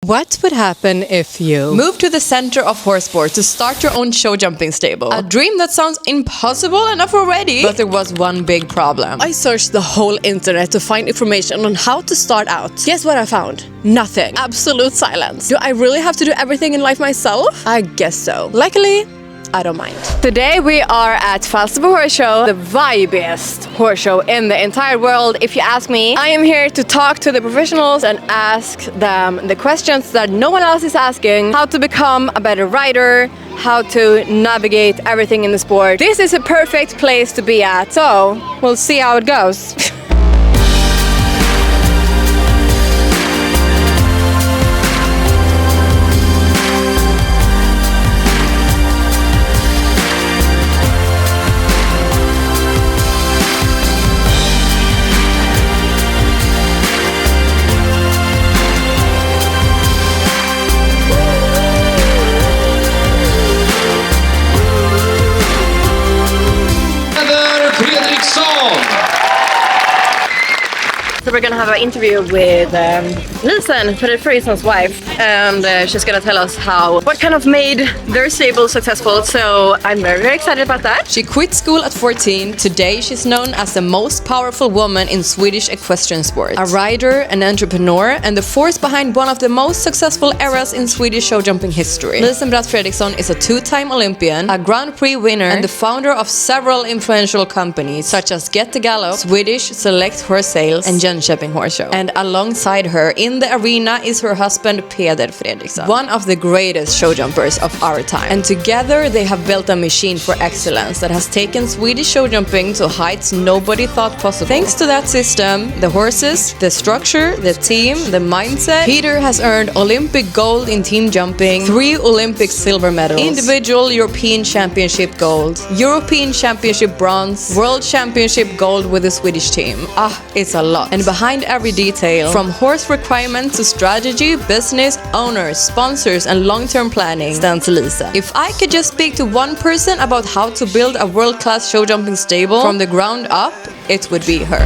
What would happen if you moved to the center of horse sport to start your own show jumping stable? A dream that sounds impossible enough already, but there was one big problem. I searched the whole internet to find information on how to start out. Guess what I found? Nothing. Absolute silence. Do I really have to do everything in life myself? I guess so. Luckily, I don't mind. Today we are at Falsterbo Horse Show, the vibiest horse show in the entire world, if you ask me. I am here to talk to the professionals and ask them the questions that no one else is asking. How to become a better rider, how to navigate everything in the sport. This is a perfect place to be at, so we'll see how it goes. So we're gonna have an interview with Lisen, Fredricson's wife, and she's gonna tell us what kind of made their stable successful. So I'm very, very excited about that. She quit school at 14. Today she's known as the most powerful woman in Swedish equestrian sport. A rider, an entrepreneur, and the force behind one of the most successful eras in Swedish show jumping history. Lisenbrattfredricson is a two-time Olympian, a Grand Prix winner, and the founder of several influential companies such as Gallup, Swedish Select Horse Sales, and Showjumping horse show. And alongside her in the arena is her husband Peder Fredricson, one of the greatest show jumpers of our time. And together they have built a machine for excellence that has taken Swedish show jumping to heights nobody thought possible. Thanks to that system, the horses, the structure, the team, the mindset, Peder has earned Olympic gold in team jumping, 3 Olympic silver medals, individual European Championship gold, European Championship bronze, World Championship gold with the Swedish team. It's a lot. And behind every detail, from horse requirements to strategy, business, owners, sponsors, and long-term planning, stands Lisa. If I could just speak to one person about how to build a world-class show jumping stable from the ground up, it would be her.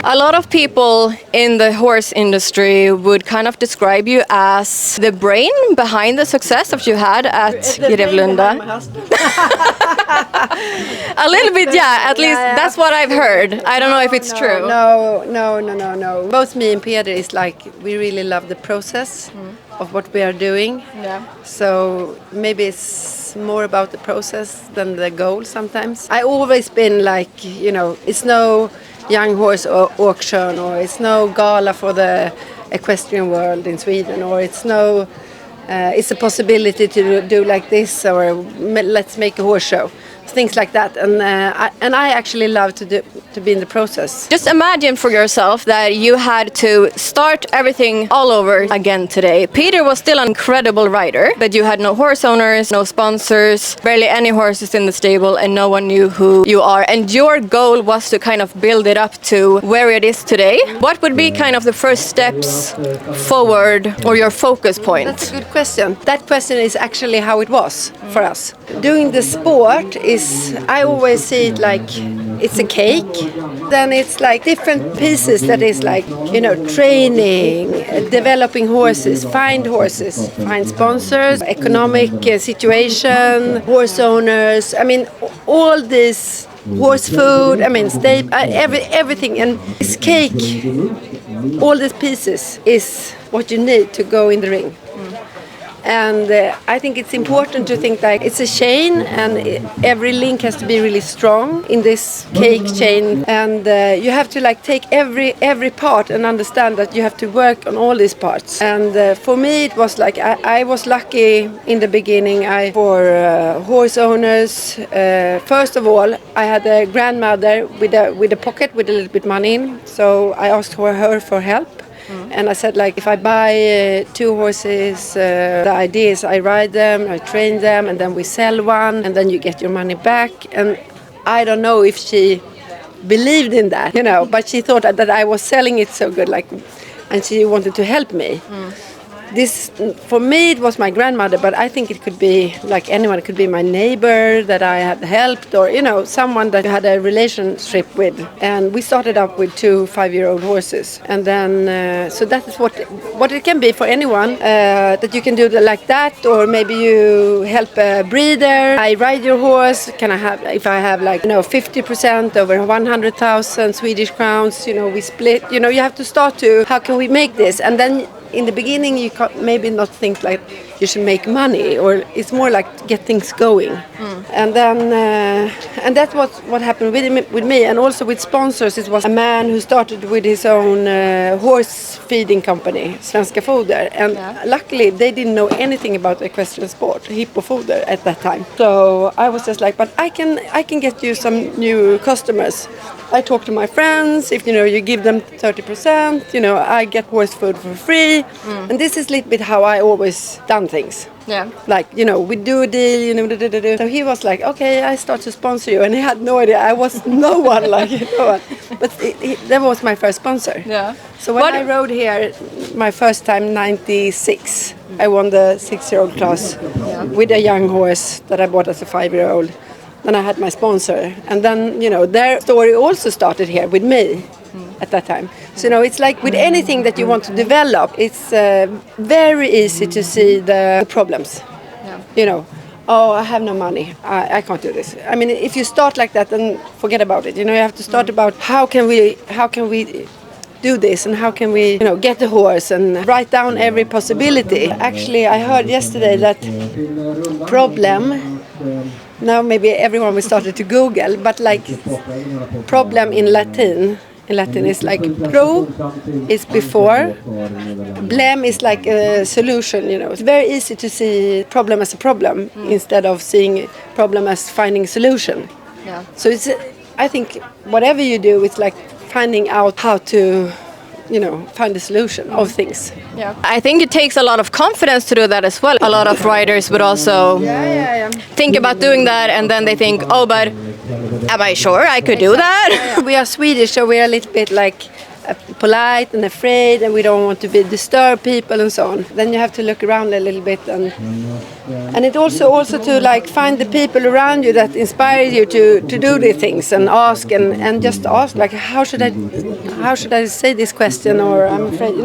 A lot of people in the horse industry would kind of describe you as the brain behind the success that you had at Grevlunda. A little bit, yeah. At least that's what I've heard. I don't know if it's true. No. Both me and Peder is like we really love the process of what we are doing. Yeah. So maybe it's more about the process than the goal sometimes. I always been like, it's no young horse auction, or it's no gala for the equestrian world in Sweden, or it's a possibility to do like this, or let's make a horse show. Things like that, and I actually love to be in the process. Just imagine for yourself that you had to start everything all over again today. Peder was still an incredible rider, but you had no horse owners, no sponsors, barely any horses in the stable, and no one knew who you are. And your goal was to kind of build it up to where it is today. What would be kind of the first steps forward, or your focus point? That's a good question. That question is actually how it was for us. Doing the sport I always see it like it's a cake. Then it's like different pieces that is like, training, developing horses, find sponsors, economic situation, horse owners. I mean, all this horse food, everything. And this cake, all these pieces is what you need to go in the ring. And I think it's important to think like it's a chain, and every link has to be really strong in this cake chain. And you have to like take every part and understand that you have to work on all these parts. And for me, it was like I was lucky in the beginning. For horse owners, first of all, I had a grandmother with a pocket with a little bit money in, so I asked her for help. And I said, like, if I buy 2 horses, the idea is I ride them, I train them, and then we sell one, and then you get your money back. And I don't know if she believed in that, but she thought that I was selling it so good, and she wanted to help me. this, for me, it was my grandmother, but I think it could be like anyone. It could be my neighbor that I had helped, or someone that I had a relationship with. And we started up with 2 5-year-old horses, and then so that is what it can be for anyone. That you can do like that, or maybe you help a breeder. I ride your horse. Can I have, if I have 50% over 100,000 Swedish crowns? We split. You have to start to, how can we make this? And then in the beginning, you maybe not think like you should make money, or it's more like to get things going. And then and that's what happened with me, and also with sponsors. It was a man who started with his own horse feeding company, Svenska Foder, and luckily they didn't know anything about equestrian sport, hippo foder at that time. So I was just like, but I can get you some new customers. I talk to my friends. If you give them 30%, I get horse food for free. And this is a little bit how I always done things. Yeah. Like, we do a deal, So he was like, okay, I start to sponsor you. And he had no idea. I was no one, But that was my first sponsor. Yeah. So when I rode here my first time, 96, I won the 6-year-old class with a young horse that I bought as a 5-year-old. Then I had my sponsor. And then, their story also started here with me. At that time. So, it's like with anything that you want to develop, it's very easy to see the problems. Yeah. Oh, I have no money. I can't do this. I mean, if you start like that, then forget about it. You have to start about how can we do this, and how can we, get the horse and write down every possibility. Actually, I heard yesterday that problem. Now maybe everyone will start to Google, but problem in Latin. In Latin, it's like pro is before, blem is like a solution. It's very easy to see problem as a problem instead of seeing problem as finding a solution. Yeah. So I think whatever you do, it's like finding out how to, find a solution of things. Yeah. I think it takes a lot of confidence to do that as well. A lot of riders would also think about doing that, and then they think, oh, but am I sure I could do that? We are Swedish, so we are a little bit polite and afraid, and we don't want to disturb people and so on. Then you have to look around a little bit, and it also to find the people around you that inspire you to do these things, and ask and just ask how should I say this question, or I'm afraid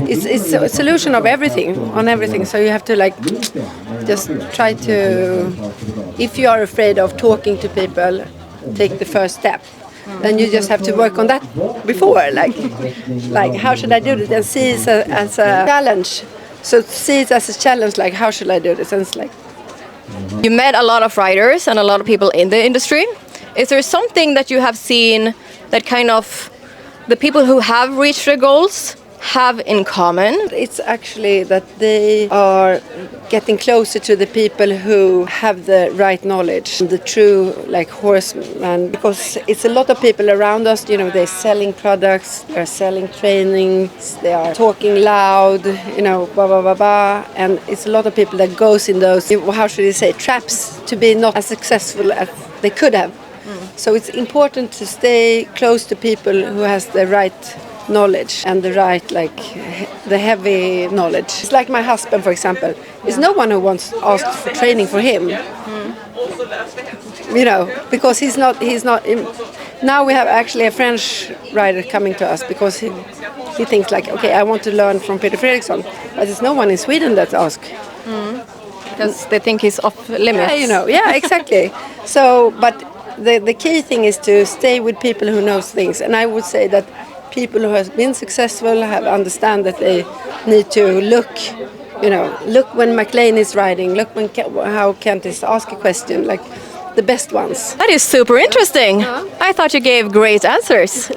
it's a solution of everything on everything. So you have to just try to, if you are afraid of talking to people, take the first step. Then you just have to work on that before, how should I do this, and see it as a challenge. So see it as a challenge, how should I do this? And it's you met a lot of riders and a lot of people in the industry. Is there something that you have seen that kind of the people who have reached their goals have in common? It's actually that they are getting closer to the people who have the right knowledge, the true horseman, because it's a lot of people around us, they're selling products, they're selling trainings, they are talking loud, blah, blah, blah, blah, and it's a lot of people that goes in those, how should I say, traps to be not as successful as they could have. So it's important to stay close to people who has the right knowledge and the right, the heavy knowledge. It's like my husband, for example. There's no one who wants asked for training for him. Because he's not. Now we have actually a French rider coming to us because he thinks okay, I want to learn from Peter Fredricson, but there's no one in Sweden that asks. Because they think he's off limits. Yeah, exactly. So, but the key thing is to stay with people who knows things, and I would say that people who have been successful understand that they need to look when McLean is riding, look how Kent is ask a question, the best ones. That is super interesting. I thought you gave great answers.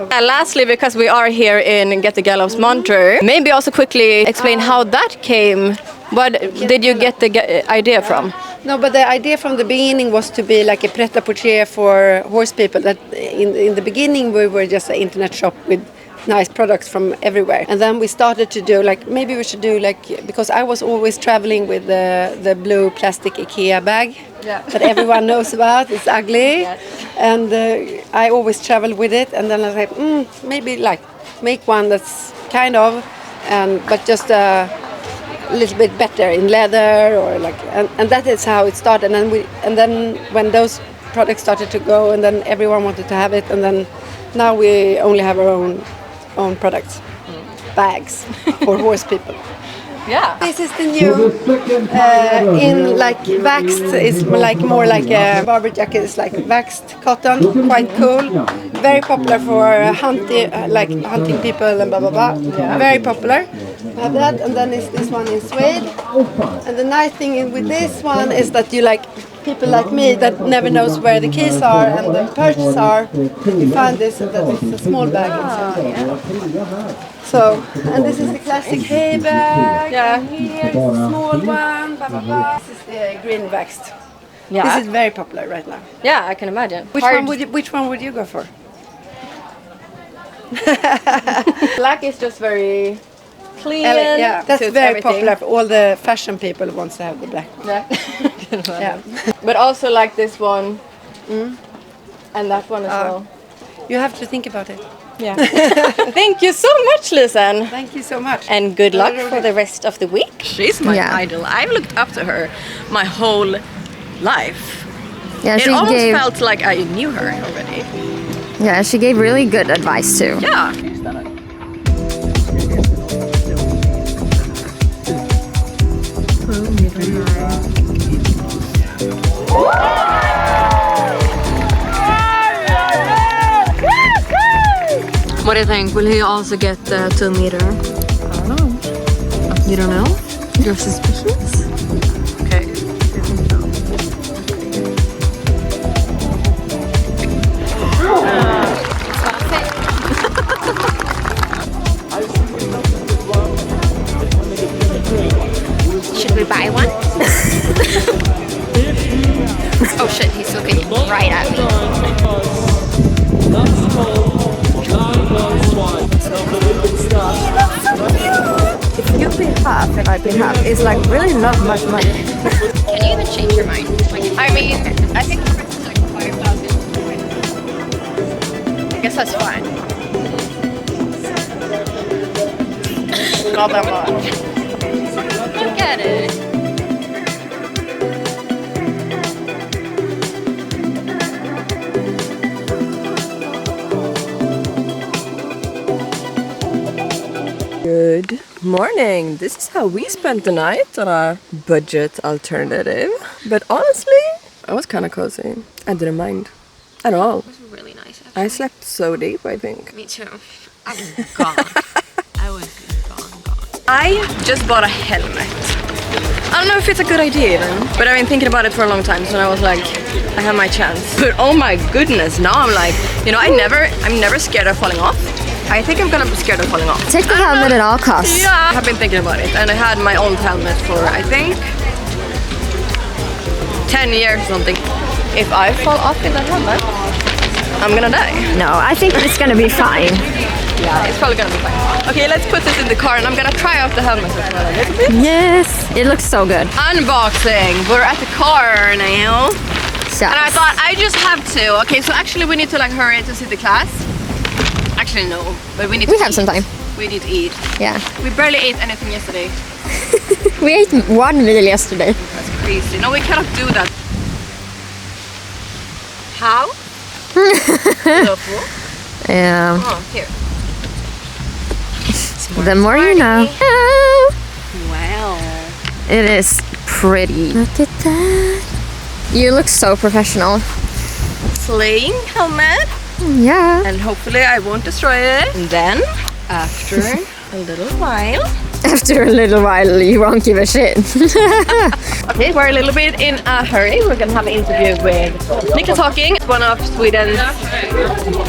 Lastly, because we are here in Get the Gallup's Monter, maybe also quickly explain how that came. What did you get the idea from? No, but the idea from the beginning was to be like a pret-a-porter for horse people. That in the beginning we were just an internet shop with nice products from everywhere, and then we started to do maybe we should do because I was always traveling with the blue plastic IKEA bag that everyone knows about. It's ugly, and I always travel with it. And then I was like, maybe make one that's kind of but just a little bit better in leather or like, and that is how it started. And then when those products started to go, and then everyone wanted to have it, and then now we only have our own products, bags for horse people. Yeah. This is the new in like waxed. It's like more like a barber jacket. It's like waxed cotton, quite cool. Very popular for hunting, like hunting people and blah blah blah. Yeah. Very popular. We have that, and then is this one in suede. And the nice thing with this one is that you like people like me that never knows where the keys are and the purses are. You find this, and that is a small bag inside. So, and this is the classic hay bag. Yeah. And here is a small one. Blah, blah, blah. This is the green waxed. Yeah. This is very popular right now. Yeah, I can imagine. Which one would you go for? Black is just very clean. Yeah, that's suits very everything. popular. For all the fashion people wants to have the black. Yeah. Yeah. But also like this one. And that one as well. You have to think about it. Yeah. Thank you so much, Lisen. Thank you so much. And good luck for the rest of the week. She's my Yeah. idol. I've looked up to her my whole life. Yeah, It she almost gave. felt like I knew her already. Yeah, she gave really good advice too. Yeah. What do you think? Will he also get 2 meter? I don't know. You don't know? You're suspicious? Okay. Should we buy one? Oh shit, he's looking right at me. If you've been half and I've been half, it's like really not much money. Can you even change your mind? I mean, I think it's like 5,000. I guess that's fine. Not that much. Look at it. Good morning. This is how we spent the night on a budget alternative. But honestly, I was kind of cozy. I didn't mind at all. It was really nice. Actually. I slept so deep, I think. Me too. I was gone. I was gone. I just bought a helmet. I don't know if it's a good idea even, but I've been thinking about it for a long time, so I was like, I have my chance. But oh my goodness, now I'm like, you know, I'm never scared of falling off. I think I'm gonna be scared of falling off. Take the helmet at all costs. Yeah, I have been thinking about it, and I had my old helmet for, I think, 10 years or something. If I fall off in that helmet, I'm gonna die. No, I think it's gonna be fine. Yeah, it's probably gonna be fine. Okay, let's put this in the car, and I'm gonna try out the helmet as well a little bit. Yes, it looks so good. Unboxing. We're at the car now. So, And I thought I just have to. Okay, so actually we need to like hurry to see the class. Actually no, but we need to we have eat. some time. We need to eat. Yeah. We barely ate anything yesterday. We ate one meal yesterday. That's crazy. No, we cannot do that. How? Yeah. Oh, here. The more you know. Wow. It is pretty. Look at that. You look so professional. Slaying helmet. Yeah. And hopefully I won't destroy it. And then, after a little while, After a little while, you won't give a shit. okay, we're a little bit in a hurry. We're gonna have an interview with Niclashaking, one of Sweden's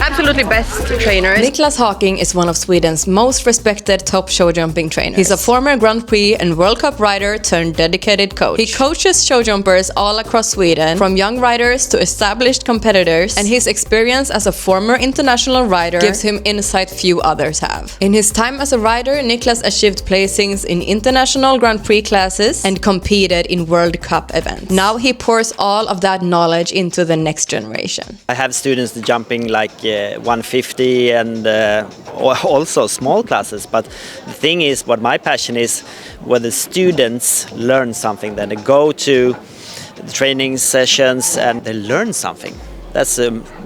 absolutely best trainers. Niclashaking is one of Sweden's most respected top show jumping trainers. He's a former Grand Prix and World Cup rider turned dedicated coach. He coaches show jumpers all across Sweden, from young riders to established competitors, and his experience as a former international rider gives him insight few others have. In his time as a rider, Niclas achieved place placings in international Grand Prix classes and competed in World Cup events. Now he pours all of that knowledge into the next generation. I have students jumping like 150 and also small classes, but the thing is, what my passion is, when the students learn something, then they go to the training sessions and they learn something. That's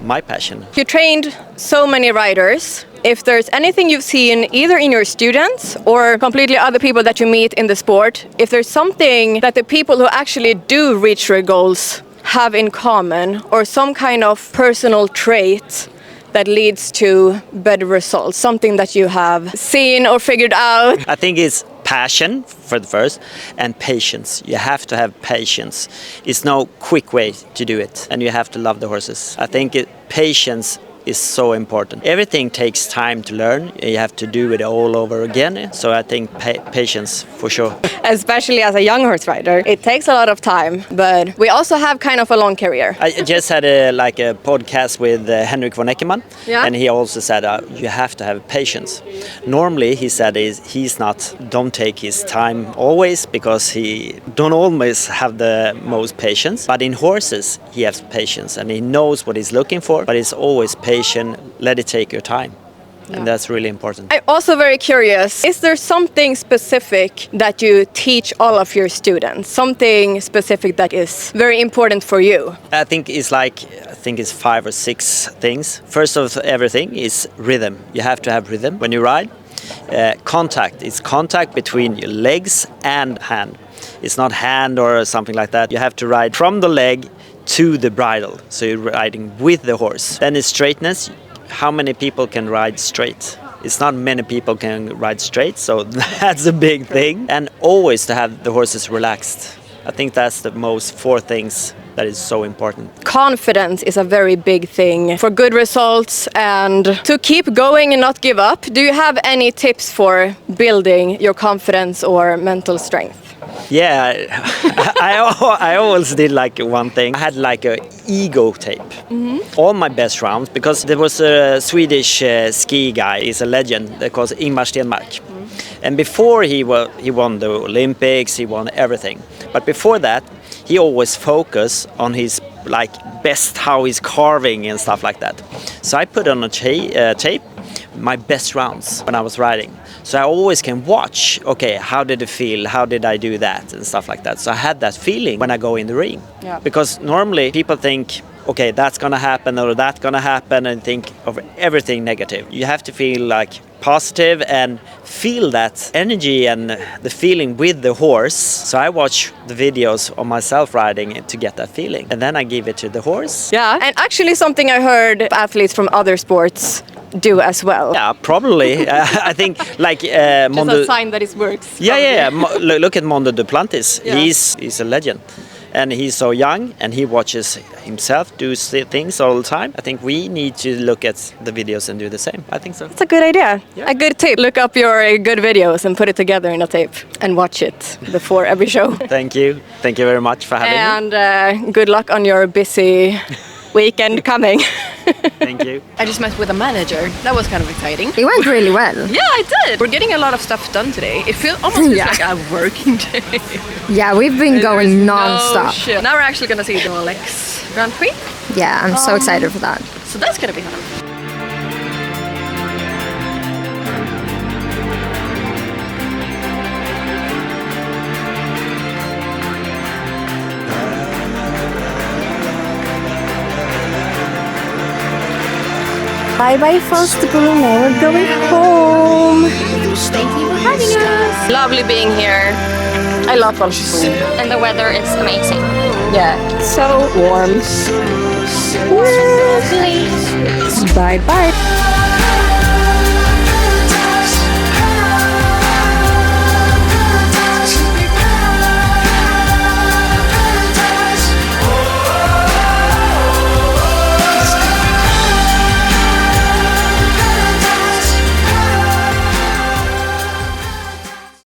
my passion. You trained so many riders. If there's anything you've seen either in your students or completely other people that you meet in the sport, if there's something that the people who actually do reach their goals have in common, or some kind of personal trait that leads to better results, something that you have seen or figured out. I think it's passion for the first, and patience. You have to have patience. It's no quick way to do it, and you have to love the horses. I think patience is so important. Everything takes time to learn. You have to do it all over again. So I think patience for sure. Especially as a young horse rider, it takes a lot of time, but we also have kind of a long career. I just had a podcast with Henrik von Eckermann, and he also said you have to have patience. Normally, he said don't take his time always, because he don't always have the most patience. But in horses, he has patience and he knows what he's looking for, but it's always patient. Let it take your time. Yeah. And that's really important. I'm also very curious, is there something specific that you teach all of your students? Something specific that is very important for you? I think it's 5 or 6 things. First of everything is rhythm. You have to have rhythm when you ride. Contact. It's contact between your legs and hand. It's not hand or something like that. You have to ride from the leg to the bridle, so you're riding with the horse. Then it's straightness. How many people can ride straight? It's not many people can ride straight, so that's a big thing. And always to have the horses relaxed. I think that's the most 4 things that is so important. Confidence is a very big thing for good results and to keep going and not give up. Do you have any tips for building your confidence or mental strength? Yeah, I always did one thing. I had a ego tape. Mm-hmm. All my best rounds, because there was a Swedish ski guy, he's a legend, called Ingmar Stenmark. Mm-hmm. And before he won the Olympics, he won everything. But before that, he always focused on his best, how he's carving and stuff like that. So I put on a tape my best rounds when I was riding. So I always can watch, okay, how did it feel? How did I do that? And stuff like that. So I had that feeling when I go in the ring. Yeah. Because normally people think, okay, that's going to happen or that's going to happen, and think of everything negative. You have to feel positive and feel that energy and the feeling with the horse. So I watch the videos of myself riding to get that feeling. And then I give it to the horse. Yeah, and actually something I heard athletes from other sports do as well. Yeah, probably. I think Mondo... Just a sign that it works. Yeah. Look at Mondo Duplantis. Yeah. He's a legend. And he's so young, and he watches himself do things all the time. I think we need to look at the videos and do the same. I think so. It's a good idea. Yeah. A good tip. Look up your good videos and put it together in a tape and watch it before every show. Thank you. Thank you very much for having me. And good luck on your busy weekend coming. Thank you. I just met with a manager. That was kind of exciting. It went really well. Yeah, I did. We're getting a lot of stuff done today. It almost feels like a working day. Yeah, we've been going non-stop. No, now we're actually going to see the Alex Grand Prix. Yeah, I'm so excited for that. So that's going to be fun. Bye-bye, Festival. Now we're going home. Thank you for having us. Lovely being here. I love Welsh food. And the weather is amazing. Yeah, so warm. Lovely. Bye-bye.